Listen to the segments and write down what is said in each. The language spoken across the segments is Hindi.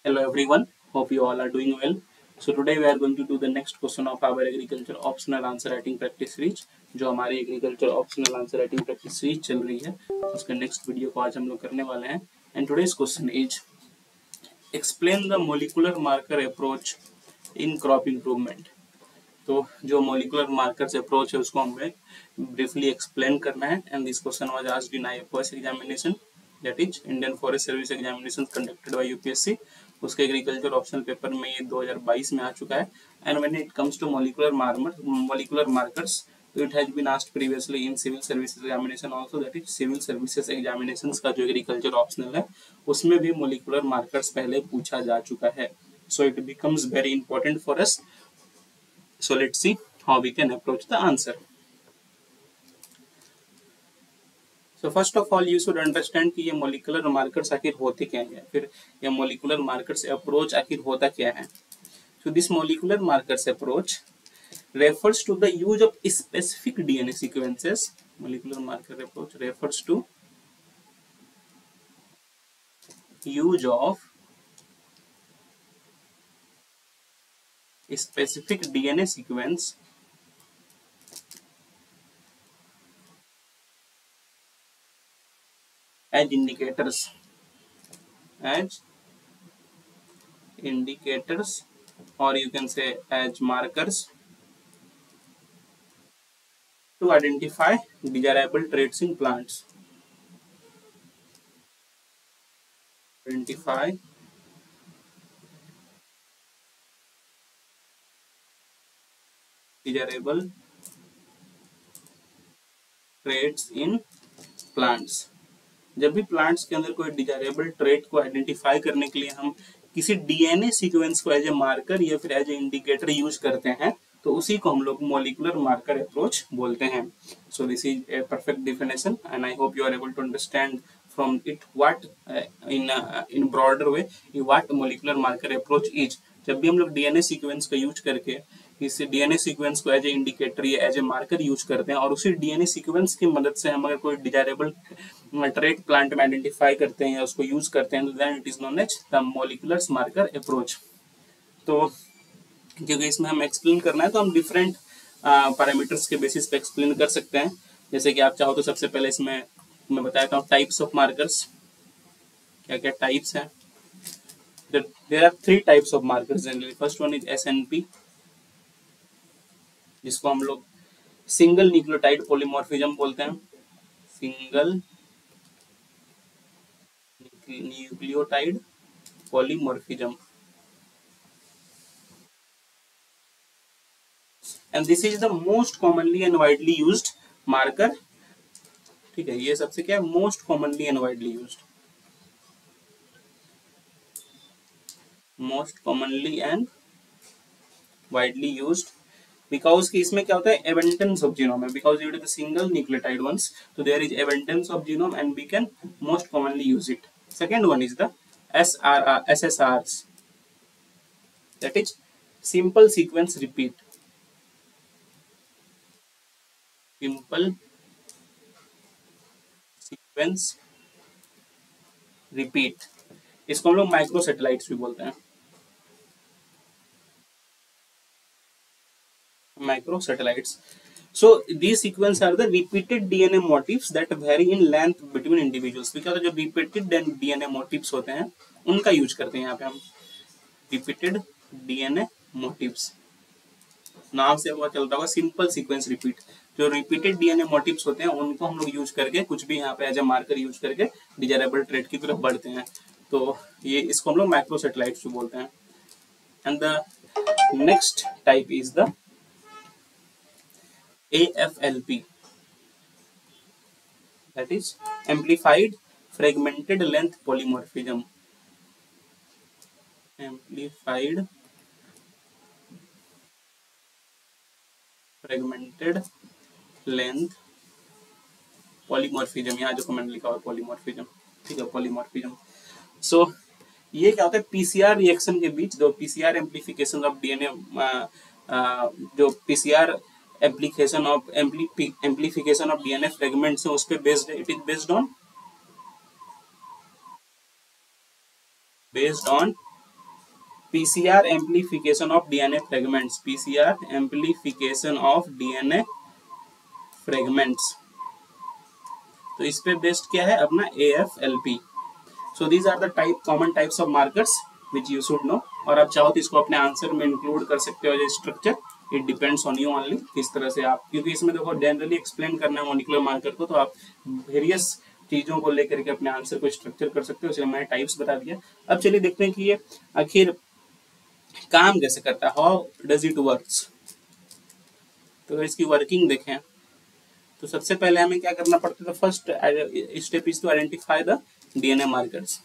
Hello everyone, hope you all are doing well. So today we are going to do the next question of our agriculture optional answer writing practice series. जो हमारी agriculture optional answer writing practice series चल रही है उसका नेक्स्ट वीडियो को आज हम लोग करने वाले हैं. And today's question is explain the molecular marker approach in crop improvement. तो जो मोलिकुलर मार्कर्स अप्रोच है उसको हमें ब्रीफली एक्सप्लेन करना है. And this question was asked in IFoS examination, that is Indian Forest Service examination conducted by UPSC. उसके एग्रीकल्चर ऑप्शनल पेपर में ये 2022 में आ चुका है. And when it comes to molecular markers, तो it has been asked previously in civil services examination also, that is civil services examinations का जो एग्रीकल्चर ऑप्शनल है उसमें भी मोलिकुलर मार्कर्स पहले पूछा जा चुका है. So it becomes very important for us. So let's see how we can approach the answer. So first of all you should understand कि ये molecular markers आखिर होते क्या हैं, फिर ये molecular markers approach आखिर होता क्या है. So this molecular markers approach refers to the use of specific DNA sequences. Molecular marker approach refers to use of specific DNA sequence as indicators or you can say as markers to identify desirable traits in plants. Identify desirable traits in plants. जब भी प्लांट्स के अंदर कोई डिजायरेबल ट्रेट को आइडेंटिफाई करने के लिए हम किसी डीएनए सीक्वेंस को एज ए मार्कर या फिर एज ए इंडिकेटर यूज करते हैं तो उसी को हम लोग मॉलिक्यूलर मार्कर अप्रोच बोलते हैं. So this is a perfect definition and I hope you are able to understand from it what in broader way what molecular marker approach is. जब भी हम लोग डीएनए सीक्वेंस का यूज करके इस डीएनए सीक्वेंस को एज ए इंडिकेटर या एज ए मार्कर यूज करते हैं और उसी डीएनए सीक्वेंस की मदद से हम अगर कोई डिजायरेबल ट्रेट प्लांट में आइडेंटिफाई करते हैं या उसको यूज करते हैं तो then it is known as the molecular marker approach. तो क्योंकि इसमें हम एक्सप्लेन करना है तो हम डिफरेंट पैरामीटर्स के बेसिस पे एक्सप्लेन कर सकते हैं. जैसे कि आप चाहो तो सबसे पहले इसमें मैं बताता हूँ टाइप्स ऑफ मार्कर्स. क्या क्या टाइप्स हैं. There are 3 types of markers generally. First one is SNP, जिसको हम लोग सिंगल न्यूक्लियोटाइड पॉलीमॉर्फिज्म बोलते हैं. Single nucleotide polymorphism. And this is the most commonly and widely used marker. ठीक है, ये सबसे क्या है most commonly and widely used. Most commonly and widely used because कि इसमें क्या होता है abundance of genome है, because it is the single nucleotide ones, so there is abundance of genome and we can most commonly use it. Second one is the SSRs, that is simple sequence repeat. Simple sequence repeat, इसको हम लोग माइक्रो सैटेलाइट्स भी बोलते हैं. Microsatellites. So these sequences are the repeated DNA motifs that vary in length between individuals. because जो repeated DNA motifs होते हैं उनका यूज करते हैं यहाँ पे हम. repeated DNA motifs, नाम से पता चलता होगा सिंपल सीक्वेंस रिपीट. जो रिपीटेड डीएनए मोटिव्स होते हैं उनको हम लोग यूज करके कुछ भी यहाँ पे एज ए मार्कर यूज करके डिजायरेबल ट्रेट की तरफ बढ़ते हैं. तो ये इसको हम लोग माइक्रोसैटेलाइट्स बोलते हैं. And the next type is the AFLP, that is amplified fragmented length polymorphism. Amplified fragmented length polymorphism. यहाँ जो कमेंट लिखा हुआ है polymorphism, ठीक है polymorphism. So ये क्या होता है PCR रिएक्शन के बीच दो PCR एम्प्लीफिकेशन ऑफ डीएनए, जो PCR application of amplification of DNA fragments है उस पे बेस्ड है. It is based on PCR amplification of DNA fragments, PCR amplification of DNA fragments. तो इस पे बेस्ड क्या है अपना AFLP। So these are the type common types of markers which you should know. और आप चाहो तो इसको अपने आंसर में इंक्लूड कर सकते हो as structure, it depends on you only किस तरह से आप, क्योंकि इसमें देखो जनरली एक्सप्लेन करना है मॉलिक्यूलर मार्कर को, तो आप वेरियस चीजों को लेकर के अपने आंसर को स्ट्रक्चर कर सकते हो, इसलिए मैंने टाइप्स बता दिया। अब चलिए देखते हैं कि ये आखिर काम कैसे करता है, हाउ डज इट वर्क्स। तो इसकी वर्किंग देखें तो सबसे पहले हमें क्या करना पड़ता है, first step is to identify the DNA markers,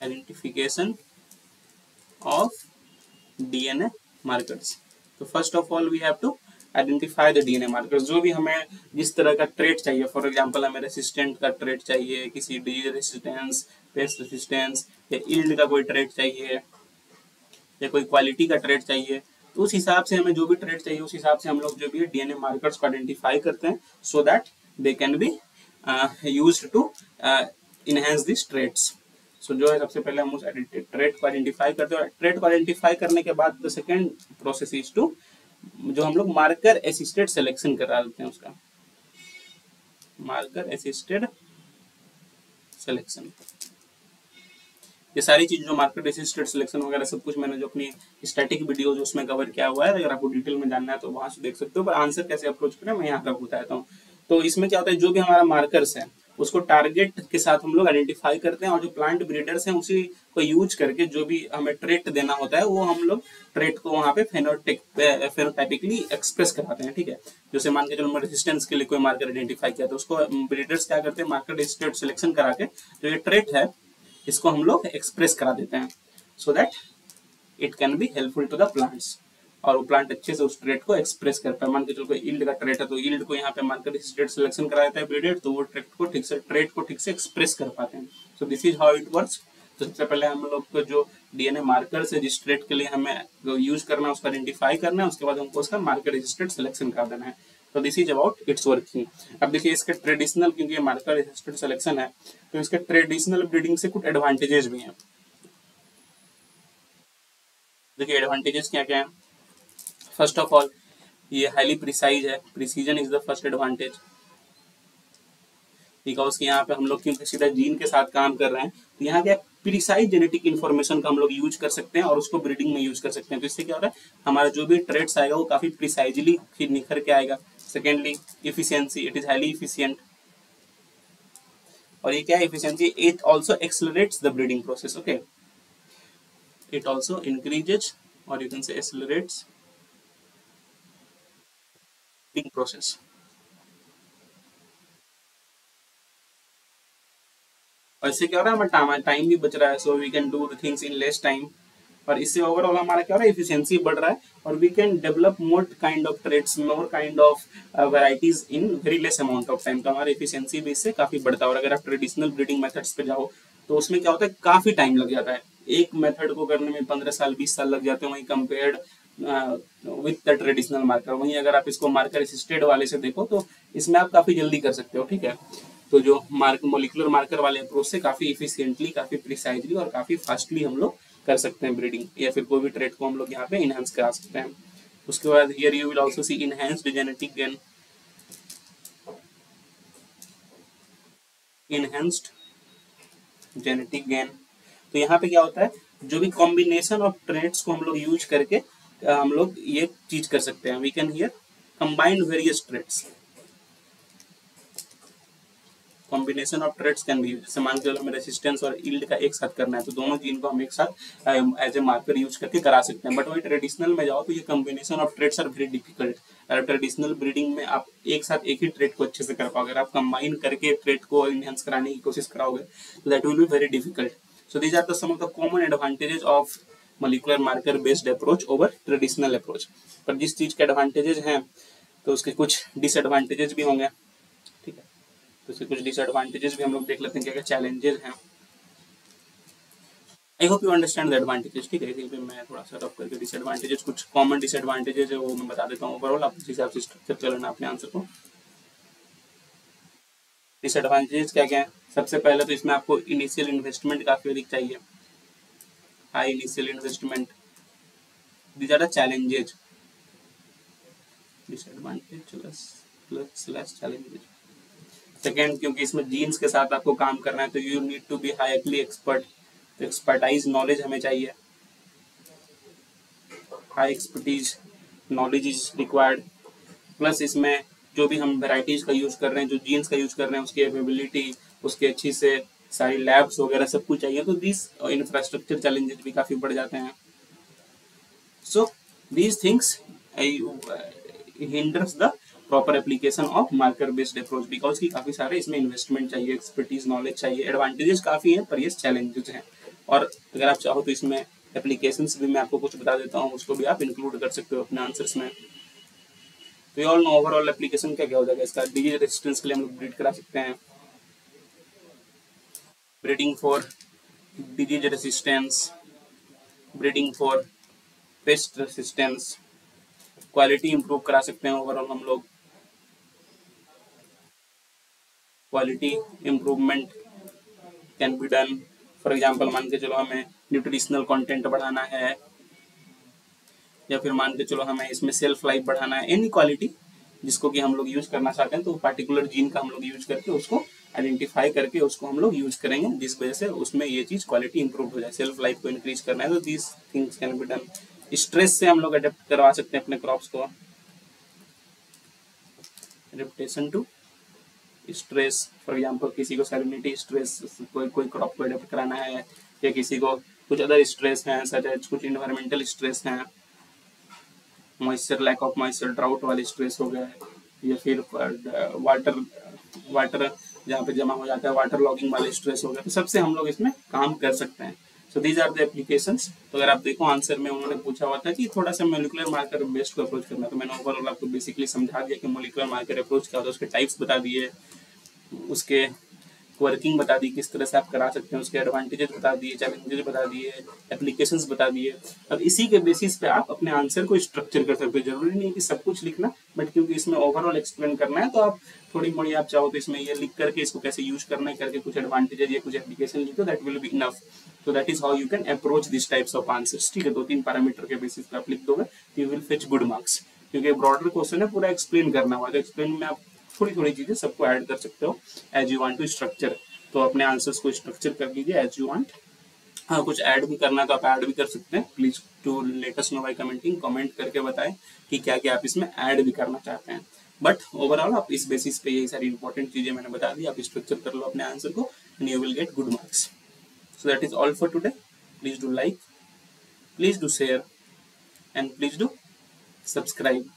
identification of DNA markers. तो first of all we have to identify the DNA markers. जो भी हमें जिस तरह का ट्रेट चाहिए, फॉर एग्जांपल हमें रेसिस्टेंट का ट्रेट चाहिए, किसी डिजीज रेसिस्टेंस, पेस्ट रेसिस्टेंस, या यील्ड का कोई ट्रेट चाहिए, या कोई क्वालिटी का ट्रेट चाहिए, तो उस हिसाब से हमें जो भी ट्रेट चाहिए उस हिसाब से हम लोग जो भी है डीएनए मार्कर्स को आइडेंटिफाई करते हैं, so that they can be used to enhance this traits. सो जो है सबसे पहले हम उस ट्रेट को आइडेंटिफाई करते हैं। ट्रेट को आइडेंटिफाई करने के बाद the second process is to, जो हम लोग मार्कर असिस्टेड सिलेक्शन करा देते हैं, उसका मार्कर असिस्टेड सिलेक्शन। ये सारी चीज जो मार्कर असिस्टेड सिलेक्शन वगैरह सब कुछ मैंने जो अपनी स्टैटिक वीडियो जो उसमें कवर किया हुआ है, अगर आपको डिटेल में जानना है तो वहां से देख सकते हो, पर आंसर कैसे अप्रोच करें मैं यहाँ तक बताता हूँ। तो इसमें क्या होता है, जो भी हमारा मार्कर्स है उसको टारगेट के साथ हम लोग आइडेंटिफाई करते हैं, और जो प्लांट ब्रीडर्स हैं उसी को यूज करके जो भी हमें ट्रेट देना होता है वो हम लोग ट्रेट को वहाँ पे फेनोटाइपिकली एक्सप्रेस कराते हैं। ठीक है, जैसे मान के चलो रेजिस्टेंस के लिए कोई मार्कर आइडेंटिफाई किया तो उसको ब्रीडर्स क्या करते हैं, मार्कर असिस्टेड सिलेक्शन करा के जो ये ट्रेट है इसको हम लोग एक्सप्रेस करा देते हैं, so that it can be helpful to the plants, और वो प्लांट अच्छे से उस ट्रेट को एक्सप्रेस कर पाए। मान के चलो कोई यील्ड का ट्रेट है तो यील्ड को यहाँ पे मार्कर असिस्टेड सिलेक्शन करा देता है ब्रीडर, तो वो ट्रेट को ठीक से एक्सप्रेस कर पाते हैं। So this is how it works. तो सबसे पहले हम लोग को जो डीएनए मार्कर्स है जिस ट्रेट के लिए हमें यूज करना है उसको आइडेंटिफाई करना है, उसके बाद हमको उसका मार्कर असिस्टेड सिलेक्शन कर देना है। तो this is about it's working. अब देखिए इसके ट्रेडिशनल, क्योंकि ये मार्कर असिस्टेड सिलेक्शन है तो इसके ट्रेडिशनल ब्रीडिंग से कुछ एडवांटेजेस भी हैं। देखिए एडवांटेजेस क्या क्या है। फर्स्ट ऑफ ऑल ये हाईली प्रिसाइज है, precision is the first advantage, because यहाँ पे हम लोग क्योंकि सीधा जीन के साथ काम कर रहे हैं तो यहाँ क्या प्रिसाइज जेनेटिक इन्फॉर्मेशन का हम लोग यूज कर सकते हैं और उसको ब्रीडिंग में यूज कर सकते हैं। तो इससे क्या हो रहा है, हमारा जो भी ट्रेट्स आएगा वो काफी प्रिसाइजली निखर के आएगा। Secondly efficiency, it is highly efficient, और ये क्या है efficiency, it also accelerates the breeding process. Okay, it also increases और you can say accelerates breeding process. और इससे क्या हो रहा है, हमारा टाइम भी बच रहा है, so we can do things in less time, और इससे ओवरऑल हमारा क्या हो रहा है, एफिशिएंसी बढ़ रहा है, और we can develop more kind of trades, more kind of varieties in very less amount of time. तो हमारा एफिशिएंसी भी इससे काफी बढ़ता है। और अगर आप ट्रेडिशनल ब्रीडिंग मेथड्स पे जाओ तो उसमें क्या होता है, काफी टाइम लग जाता है, एक मेथड को करने में 15 साल 20 साल लग जाते हैं, वहीं compared with the traditional marker. वहीं अगर आप इसको मार्कर असिस्टेड वाले से देखो तो इसमें आप काफी जल्दी कर सकते हो। ठीक है, तो जो मोलिकुलर मार्कर वाले अप्रोच से काफी इफिशिएंटली, काफी प्रिसाइजली और काफी फास्टली हम लोग कर सकते हैं ब्रीडिंग, या फिर कोई भी ट्रेट को हम लोग यहाँ पे इनहेंस करा सकते हैं। उसके बाद here you will also C enhanced genetic gain, enhanced genetic gain. तो यहाँ पे क्या होता है, जो भी कॉम्बिनेशन ऑफ ट्रेट्स को हम लोग यूज करके हम लोग ये चीज कर सकते हैं, we can here combined various traits, combination of traits can be use. जैसे मान के चलो हमें रेसिस्टेंस और यील्ड का एक साथ करना है तो दोनों जीन को हम एक साथ एज ए मार्कर यूज करके करा सकते हैं। बट वही ट्रेडिशनल में जाओ तो ये combination of traits are very difficult. अगर ट्रेडिशनल ब्रीडिंग में आप एक साथ एक ही ट्रेट को अच्छे से कर पाओगे, अगर आप कंबाइन करके ट्रेट को इनहेंस कराने की कोशिश कराओगे तो that will be very difficult. So these are the some of the common advantages of molecular marker based approach over traditional approach. पर जिस चीज के एडवांटेजेस हैं तो उसके कुछ डिसएडवांटेजेस भी होंगे। ठीक है, तो इसके कुछ डिसएडवांटेजेस भी हम लोग देख लेते हैं, क्या क्या चैलेंजेस हैं। आई hope you understand the advantages. ठीक है, इसी पे मैं थोड़ा सा रफ करके डिसएडवांटेजेस, कुछ कॉमन डिसएडवांटेजेस है वो मैं बता देता हूँ। ओवरऑल आप उस हिसाब से स्ट्रक्चर कर लेना अपने आंसर को। डिसएडवांटेजेस क्या क्या है, सबसे पहले तो इसमें आपको इनिशियल इन्वेस्टमेंट काफी अधिक चाहिए। high initial investment. These are the challenges. Disadvantage plus challenges. Second, क्योंकि इसमें जीन्स के साथ आपको काम करना है तो you need to be highly expert, तो एक्सपर्टाइज नॉलेज हमें चाहिए, high expertise knowledge is required. Plus इसमें जो भी हम वेराइटीज का यूज कर रहे हैं, जो जीन्स का यूज कर रहे हैं, उसकी अवेबिलिटी, उसके अच्छी से सारी लैब्स वगैरह सब कुछ चाहिए, तो दिस इंफ्रास्ट्रक्चर चैलेंजेस भी काफी बढ़ जाते हैं। So these things hinders the proper application of marker based approach, because की काफी सारे इसमें इन्वेस्टमेंट चाहिए, एक्सपर्टीज नॉलेज चाहिए। एडवांटेजेस काफी हैं पर ये चैलेंजेस हैं, और अगर आप चाहो तो इसमें एप्लीकेशंस भी मैं आपको कुछ बता देता हूँ, उसको भी आप इंक्लूड कर सकते हो अपने आंसर्स में। तो ये ऑल नो ओवरऑल एप्लीकेशन क्या क्या हो जाएगा इसका। डिजीज रेजिस्टेंस के लिए हम लोग ब्रीड करा सकते हैं, breeding for disease resistance, breeding for paste resistance, quality improve करा सकते हैं ओवरऑल हम लोग। Quality improvement can be done, for example मान के चलो हमें न्यूट्रिशनल कंटेंट बढ़ाना है, या फिर मान के चलो हमें इसमें सेल्फ लाइफ बढ़ाना है, एनी क्वालिटी जिसको कि हम लोग यूज करना चाहते हैं, तो पार्टिकुलर जीन का हम लोग यूज करके उसको आइडेंटिफाई करके उसको हम लोग यूज करेंगे, जिस वजह से उसमें ये चीज क्वालिटी इंप्रूव हो जाए, सेल्फ लाइफ को इंक्रीज करना है, तो these things can be done. Stress से हम लोग अडेप्ट करवा सकते हैं अपने क्रॉप्स को, adaptation to stress, for example किसी को सैलिनिटी स्ट्रेस, कोई क्रॉप को अडेप्ट कराना है, या किसी को कुछ अदर स्ट्रेस हैं, सच एज कुछ इन्वायरमेंटल स्ट्रेस हैं, moisture, lack of moisture, drought वाले स्ट्रेस हो गए, या फिर वाटर जहाँ पे जमा हो जाता है, वाटर लॉगिंग वाले स्ट्रेस हो गए, तो सबसे हम लोग इसमें काम कर सकते हैं। So these are the applications. तो अगर आप देखो आंसर में उन्होंने पूछा हुआ था कि थोड़ा सा मोलिकुलर मार्कर बेस्ड को अप्रोच करना, तो मैंने ओवरऑल आपको बेसिकली समझा दिया कि मोलिकुलर मार्कर अप्रोच क्या होता है, उसके टाइप्स बता दिए, उसके वर्किंग बता दी, किस तरह से आप करा सकते हैं, उसके एडवांटेजेस बता दिए, चैलेंजेस बता दिए, एप्लीकेशंस बता दिए। अब इसी के बेसिस पे आप अपने आंसर को स्ट्रक्चर कर सकते हो, जरूरी नहीं है कि सब कुछ लिखना, बट क्योंकि इसमें ओवरऑल एक्सप्लेन करना है तो आप थोड़ी मोड़ी आप चाहो तो इसमें ये लिख करके इसको कैसे यूज करना है करके कुछ एडवांटेजेस या कुछ एप्लीकेशन लिखो, दैट विल बी इनफ। तो that is how you can approach this types of answers. ठीक है, 2-3 पैरामीटर के बेसिस पे आप लिख दोगे तो you will fetch good marks, क्योंकि ब्रॉडर क्वेश्चन है, पूरा एक्सप्लेन करना हुआ, तो एक्सप्लेन में आप थोड़ी थोड़ी चीजें सबको ऐड कर सकते हो as you want to structure. तो अपने आंसर्स को स्ट्रक्चर कर लीजिए एज यू वांट। हाँ, कुछ ऐड भी करना है तो आप ऐड भी कर सकते हैं, please to let us know by commenting, comment करके बताएं कि क्या क्या आप इसमें ऐड भी करना चाहते हैं। बट ओवरऑल आप इस बेसिस पे यही सारी इंपॉर्टेंट चीजें मैंने बता दी, आप स्ट्रक्चर कर लो अपने आंसर को and you will get good marks. So that is all for today. Please do like, please do share and please do subscribe.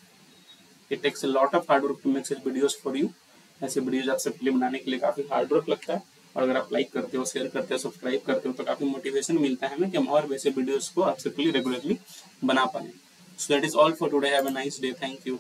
It takes a lot of hard work to make such videos for you. ऐसे वीडियोज आप सबके लिए बनाने के लिए काफी हार्ड वर्क लगता है, और अगर आप लाइक करते हो, शेयर करते हो, सब्सक्राइब करते हो तो काफी मोटिवेशन मिलता है हमें कि हम और वैसे वीडियोस को आप सबके लिए रेगुलरली बना पाए। So that is all for today. Have a nice day. Thank you.